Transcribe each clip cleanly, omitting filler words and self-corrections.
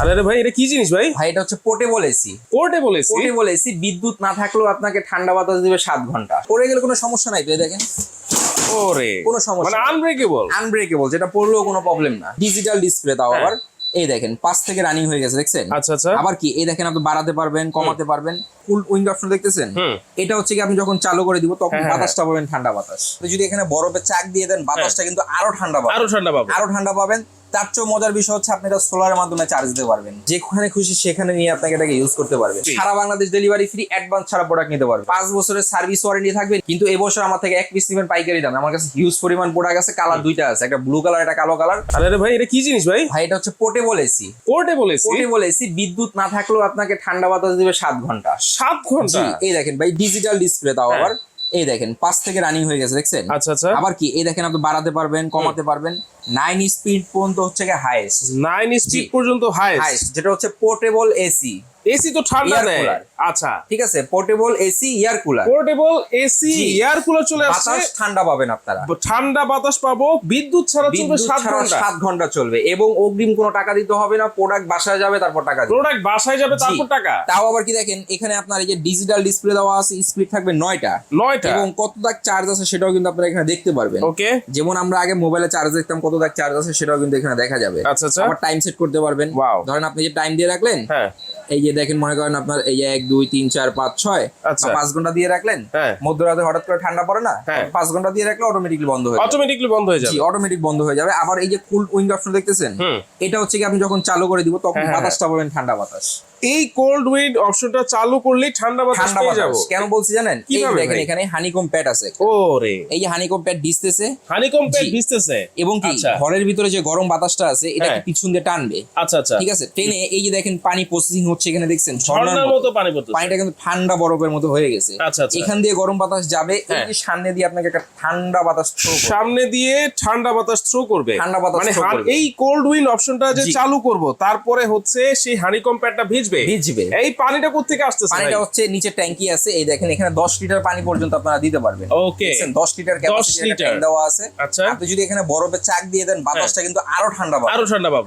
আরে ভাই এটা কি জিনিস ভাই? ভাই এটা হচ্ছে portable AC. Portable AC? Portable AC বিদ্যুৎ না থাকলেও আপনাকে ঠান্ডা বাতাস দিবে 7 ঘন্টা। পড়ে গেলে কোনো সমস্যা নাই তো, এই দেখেন ওরে কোনো সমস্যা মানে আনব্রেকেবল। আনব্রেকেবল, যেটা পড়লেও কোনো প্রবলেম না। ডিজিটাল ডিসপ্লে তাও আবার এই দেখেন 5 থেকে রানিং হয়ে গেছে, দেখছেন? আচ্ছা আচ্ছা। আবার কি এই দেখেন আপনি বাড়াতে পারবেন, কমাতে পারবেন। ফুল উইন্ডো অপশন দেখতেছেন? এটা হচ্ছে কি আপনি যখন চালু করে দিব তখন বাতাসটা পাবেন ঠান্ডা বাতাস। যদি এখানে বরফের চাক দিয়ে দেন বাতাসটা কিন্তু আরো ঠান্ডা পাবেন, আরো ঠান্ডা পাবেন। তার চেয়ে মজার বিষয় হচ্ছে আপনি এটা সোলারের মাধ্যমে চার্জ দিতে পারবেন। যেখানে খুশি সেখানে নিয়ে আপনাকে এটাকে ইউজ করতে পারবেন। সারা বাংলাদেশ ডেলিভারি ফ্রি, অ্যাডভান্স ছাড়া প্রোডাক্ট নিতে পারবেন। 5 বছরের সার্ভিস ওয়ারেন্টি থাকবে। কিন্তু এবছর আমার থেকে 1 পিস নেবেন পাইকারি দাম। আমার কাছে হিউজ পরিমাণ প্রোডাক্ট আছে, কালার দুইটা আছে, একটা ব্লু কালার, একটা কালো কালার। আরে ভাই এটা কি জিনিস ভাই? ভাই এটা হচ্ছে portable AC. Portable AC? Portable AC বিদ্যুৎ না থাকলেও আপনাকে ঠান্ডা বাতাস দিবে 7 ঘন্টা। 7 ঘন্টা? এই দেখেন ভাই ডিজিটাল ডিসপ্লে তাও আবার এই দেখেন 5 থেকে রানিং হয়ে গেছে, দেখছেন? আচ্ছা আচ্ছা। আবার কি এই দেখেন আপনি বাড়াতে পারবেন, কমাতে পারবেন। 9 স্পিড পর্যন্ত হচ্ছে হাইয়েস্ট। 9 স্পিড পর্যন্ত হাইয়েস্ট, যেটা হচ্ছে পোর্টেবল এসি। এসি তো ঠান্ডা দেয়। আচ্ছা ঠিক আছে, portable AC air cooler. Portable AC air cooler চলে আসছে। বাতাস ঠান্ডা পাবেন আপনারা, ঠান্ডা বাতাস পাবো, বিদ্যুৎ ছাড়া চলবে 7 ঘন্টা। 7 ঘন্টা চলবে এবং অগ্রিম কোনো টাকা দিতে হবে না। প্রোডাক্ট বাসায় যাবে, তারপর টাকা দিবেন। প্রোডাক্ট বাসায় যাবে, তারপর টাকা। তাও আবার কি দেখেন এখানে আপনার এই যে ডিজিটাল ডিসপ্লে দেওয়া আছে, স্পিড থাকবে 9টা এবং কত দাগ চার্জ আছে সেটাও কিন্তু আপনারা এখানে দেখতে পারবেন। ওকে, যেমন আমরা আগে মোবাইলে চার্জ দেখতাম কত দাগ চার্জ আছে, সেটাও কিন্তু এখানে দেখা যাবে। আচ্ছা আচ্ছা। আবার টাইম সেট করতে পারবেন। ধরেন আপনি যে টাইম দিয়ে রাখলেন, এই যে দেখেন মনে করেন আপনার এই 1 2 3 4 5 6 5 ঘন্টা দিয়ে রাখলেন, মধ্যরাতে হঠাৎ করে ঠান্ডা পড়ে না, 5 ঘন্টা দিয়ে রাখলে অটোমেটিকলি বন্ধ হয়ে যাবে। জি, অটোমেটিক বন্ধ হয়ে যাবে। আবার এই যে কুল উইন্ডো অপশন দেখতেছেন, এটা হচ্ছে কি আপনি যখন চালু করে দিব তখন বাতাসটা পাবেন ঠান্ডা বাতাস। এই কোল্ড উইন্ড অপশনটা চালু করলেই ঠান্ডা বাতাস পেয়ে যাব। কেন বলছি জানেন? এই দেখেন এখানে হানিকম প্যাড আছে। ওরে এই যে হানিকম প্যাড ভিজতেছে, এবং কি ঘরের ভিতরে যে গরম বাতাসটা আছে এটা কি পিছন দিয়ে টানবে। আচ্ছা আচ্ছা, ঠিক আছে। ট্রেনে এই যে দেখেন পানি প্রসেসিং হচ্ছে, এখানে দেখছেন ঝর্ণার মতো পানি পড়তেছে। পানিটা কিন্তু ঠান্ডা বরফের মতো হয়ে গেছে। আচ্ছা আচ্ছা। এখান দিয়ে গরম বাতাস যাবে, এই যে সামনে দিয়ে আপনাকে একটা ঠান্ডা বাতাস সামনে দিয়ে ঠান্ডা বাতাস থ্রো করবে। ঠান্ডা বাতাস মানে এই কোল্ড উইন্ড অপশনটা যে চালু করব তারপরে হচ্ছে সেই হানিকম প্যাডটা ভিজবে। এই পানিটা কোথা থেকে আসতেছে? পানিটা হচ্ছে নিচে ট্যাঙ্কি আছে, এই দেখেন এখানে 10 লিটার পানি পর্যন্ত আপনারা দিতে পারবেন। ওকে, 10 লিটার ক্যাপাসিটি ট্যাঙ্ক দেওয়া আছে। আচ্ছা, আপনি যদি এখানে বরফের চাক দিয়ে দেন বাতাসটা কিন্তু আরো ঠান্ডা পাবেন,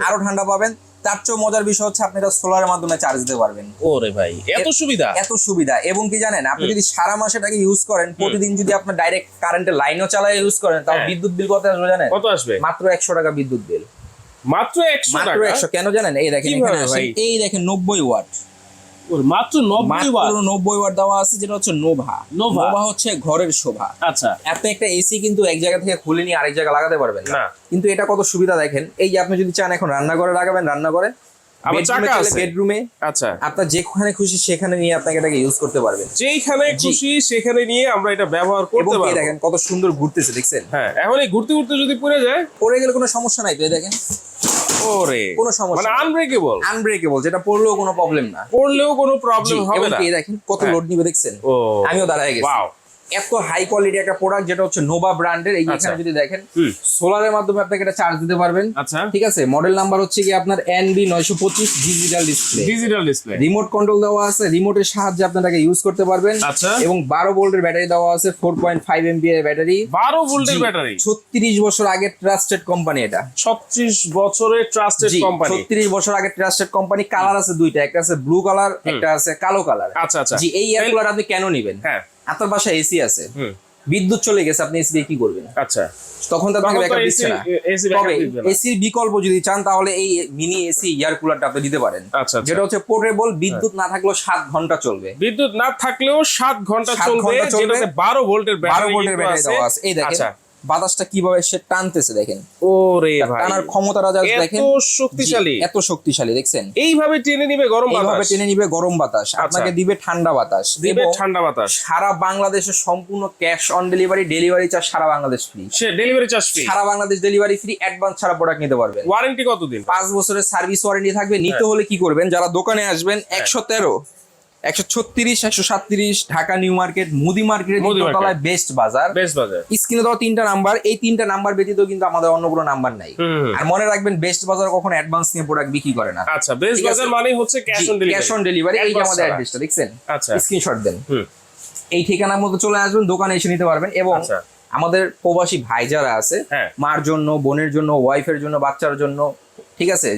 আরো ঠান্ডা পাবেন। তার চেয়ে মজার বিষয় হচ্ছে আপনি এটা সোলারের মাধ্যমে চার্জ দিতে পারবেন। ওরে ভাই এত সুবিধা, এত সুবিধা। এবং কি জানেন আপনি যদি সারা মাস এটাকে ইউজ করেন, প্রতিদিন যদি আপনি ডাইরেক্ট কারেন্টের লাইনও চালায় ইউজ করেন, তাও বিদ্যুৎ বিল কত আসবে জানেন? কত আসবে? মাত্র 100 টাকা বিদ্যুৎ বিল। মাত্র 100 টাকা? মাত্র 100। কেন জানেন? এই দেখেন এখানে এই দেখেন 90 ওয়াট, মাত্র 90 ওয়াট। 90 ওয়াট দেওয়া আছে, যেটা হচ্ছে নোভা হচ্ছে ঘরের শোভা। আচ্ছা, আপনি একটা এসি কিন্তু এক জায়গা থেকে খুলে নিয়ে আরেক জায়গায় লাগাতে পারবেন না, কিন্তু এটা কত সুবিধা দেখেন। এই যে আপনি যদি চান এখন রান্নাঘরে লাগাবেন, রান্নাঘরে, বেডরুমে, আচ্ছা আপনার যেখানে খুশি সেখানে নিয়ে আপনাকে এটাকে ইউজ করতে পারবেন। যেখানে খুশি সেখানে নিয়ে আমরা এটা ব্যবহার করতে পারবো। দেখেন কত সুন্দর ঘুরতেছে, দেখছেন? হ্যাঁ, এখন এই ঘুরতে ঘুরতে যদি পড়ে যায়, পড়ে গেলে কোনো সমস্যা নাই তো, দেখেন ওরে কোনো সমস্যা মানে আনব্রেকেবল, যেটা পড়লেও কোনো প্রবলেম না, পড়লেও কোনো প্রবলেম হবে না। এই দেখেন কত লোড নিবে, দেখছেন? আমিও দাঁড়ায় গেছি। এত হাই কোয়ালিটি একটা প্রোডাক্ট, যেটা হচ্ছে নোভা ব্র্যান্ডের। এই এখানে যদি দেখেন সোলারের মাধ্যমে আপনাকে এটা চার্জ দিতে পারবেন। আচ্ছা, ঠিক আছে। মডেল নাম্বার হচ্ছে কি আপনার NB925 digital display. Remote control দেওয়া আছে, রিমোটের সাহায্যে আপনারা ইউজ করতে পারবেন। আচ্ছা, এবং 12 ভোল্টের ব্যাটারি দেওয়া আছে, 4.5 এমপিএর ব্যাটারি। 12 ভোল্টের ব্যাটারি। 36 বছর আগে ট্রাস্টেড কোম্পানি এটা। 36 বছরের ট্রাস্টেড কোম্পানি। 36 বছর আগে ট্রাস্টেড কোম্পানি। কালার আছে দুইটা, একটা আছে ব্লু কালার, একটা আছে কালো কালার। আচ্ছা আচ্ছা। জি, এই এয়ার কুলার আপনি কেন নেবেন? হ্যাঁ, আপনার বাসায় এসি আছে, বিদ্যুৎ চলে গেছে, আপনি এসি দিয়ে কি করবেন? আচ্ছা, তখন তো আপনাকে ব্যাকআপ দিচ্ছে না। তবে এসির বিকল্প যদি চান তাহলে এই মিনি এসি এয়ার কুলারটা আপনি দিতে পারেন। আচ্ছা, যেটা হচ্ছে পোর্টেবল, বিদ্যুৎ না থাকলেও 7 ঘন্টা চলবে। বিদ্যুৎ না থাকলেও 7 ঘন্টা চলবে, যেটাতে 12 ভোল্টের ব্যাটারি দেওয়া আছে। এই দেখেন বাতাসটা কিভাবে সে টানতেছে, দেখেন। ওরে ভাই, টানার ক্ষমতাটা দেখেন, এত শক্তিশালী, দেখছেন? এইভাবে টেনে নিবে গরম বাতাস, আপনাকে দিবে ঠান্ডা বাতাস। সারা বাংলাদেশে সম্পূর্ণ ক্যাশ অন ডেলিভারি চার্জ সারা বাংলাদেশ ফ্রি। সারা বাংলাদেশ ডেলিভারি ফ্রি, অ্যাডভান্স ছাড়া প্রোডাক্ট নিতে পারবেন। ওয়ারেন্টি কতদিন? 5 বছরের সার্ভিস ওয়ারেন্টি থাকবে। নিতে হলে কি করবেন? যারা দোকানে আসবেন, 113 136 137 ঢাকা নিউ মার্কেট, মুদি মার্কেটের তলায় বেস্ট বাজার। স্ক্রিনে দেওয়া 3টা নাম্বার, এই 3টা নাম্বার ব্যতীত কিন্তু আমাদের অন্য কোনো নাম্বার নাই। আর মনে রাখবেন, বেস্ট বাজার কখনো অ্যাডভান্স নিয়ে প্রোডাক্ট বিক্রি করে না। আচ্ছা, বেস্ট বাজার মানে হচ্ছে ক্যাশ অন ডেলিভারি। এই যে আমাদের অ্যাড্রেসটা দেখছেন, আচ্ছা স্ক্রিনশট দেন, এই ঠিকানার মধ্যে চলে আসবেন, দোকানে এসে নিতে পারবেন। এবং আমাদের প্রবাসী ভাই যারা আছে, মার জন্য, বোনের জন্য, ওয়াইফের জন্য, বাচ্চার জন্য ঠিক আছে,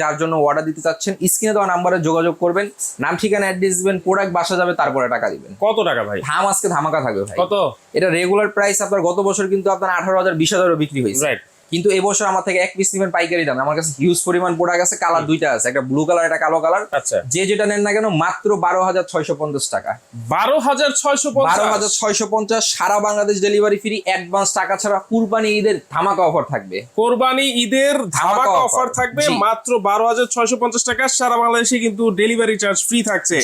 যার জন্য অর্ডার দিতে চাচ্ছেন স্ক্রিনে দেওয়া নাম্বারে যোগাযোগ করবেন, নাম ঠিকানা অ্যাড্রেস দিবেন, প্রোডাক্ট বাসা যাবে, তারপরে টাকা দিবেন। কত টাকা ভাই? আজকে ধামাকা থাকবে ভাই। কত? এটা রেগুলার প্রাইস আপনার গত বছর কিন্তু আপনার 18,000 20,000 বিক্রি হয়েছে, রাইট। কিন্তু এবছর আমার থেকে এক পিস নেবেন পাইকারি দামে। আমার কাছে হিউজ পরিমাণ প্রোডাক্ট আছে, কালার দুইটা আছে, একটা ব্লু কালার একটা কালো কালার। আচ্ছা, যে যেটা নেন না কেন মাত্র 12,650 টাকা। 12,650? 12,650 সারা বাংলাদেশ ডেলিভারি ফ্রি, অ্যাডভান্স টাকা ছাড়া। কুরবানি ঈদের ধামাকা অফার থাকবে, কোরবানি ঈদের ধামাকা অফার থাকবে মাত্র 12,650 টাকা। সারা বাংলাদেশে কিন্তু ডেলিভারি চার্জ ফ্রি থাকছে।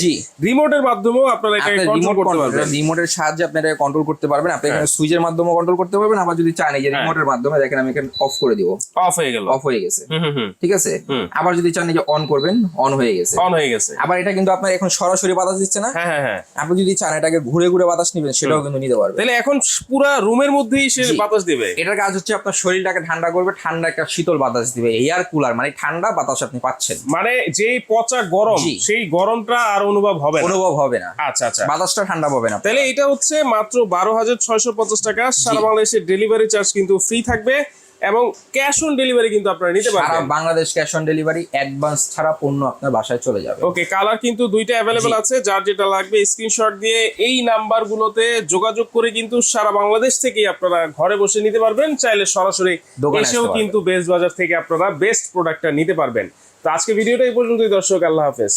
রিমোটের মাধ্যমেও আপনারা এটা কন্ট্রোল করতে পারবেন। রিমোটের সাহায্যে আপনারা কন্ট্রোল করতে পারবেন। আপনি এখানে সুইচের মাধ্যমে কন্ট্রোল করতে পারবেন, আবার যদি চান এই যে রিমোটের মাধ্যমে দেখেন আমি এখানে অফ করে দিব, অফ হয়ে গেল, অফ হয়ে গেছে। ঠিক আছে, আবার যদি চান এই যে অন করবেন, অন হয়ে গেছে, অন হয়ে গেছে। আবার এটা কিন্তু আপনার এখন সরাসরি বাতাস দিচ্ছে না। হ্যাঁ হ্যাঁ হ্যাঁ। আপনি যদি চান এটাকে ঘুরে ঘুরে বাতাস নিবেন, সেটাও কিন্তু নিতে পারবেন। তাহলে এখন পুরো রুমের মধ্যেই সে বাতাস দিবে। এটার কাজ হচ্ছে আপনার শরীরটাকে ঠান্ডা করবে, ঠান্ডা একটা শীতল বাতাস দিবে। এয়ার কুলার মানে ঠান্ডা বাতাস আপনি পাচ্ছেন, মানে যেই পচা গরম সেই গরমটা আর অনুভব হবে না। আচ্ছা আচ্ছা, বাতাসটা ঠান্ডা পাবে না। তাহলে এটা হচ্ছে মাত্র 12,650 টাকা। সারা বাংলাদেশে ডেলিভারি চার্জ কিন্তু ফ্রি থাকবে এবং ক্যাশ অন ডেলিভারি কিন্তু আপনারা নিতে পারবেন। সারা Bangladesh cash on delivery, advance ছাড়া পণ্য আপনার বাসায় চলে যাবে। ওকে, কালার কিন্তু দুইটা अवेलेबल আছে। যার যেটা লাগবে স্ক্রিনশট দিয়ে এই নাম্বারগুলোতে যোগাযোগ করে কিন্তু সারা বাংলাদেশ থেকেই আপনারা ঘরে বসে নিতে পারবেন। চাইলে সরাসরি এসেও কিন্তু বেস্ট বাজার থেকে আপনারা বেস্ট প্রোডাক্টটা নিতে পারবেন। তো আজকে ভিডিওটা এই পর্যন্তই দর্শক, আল্লাহ হাফেজ।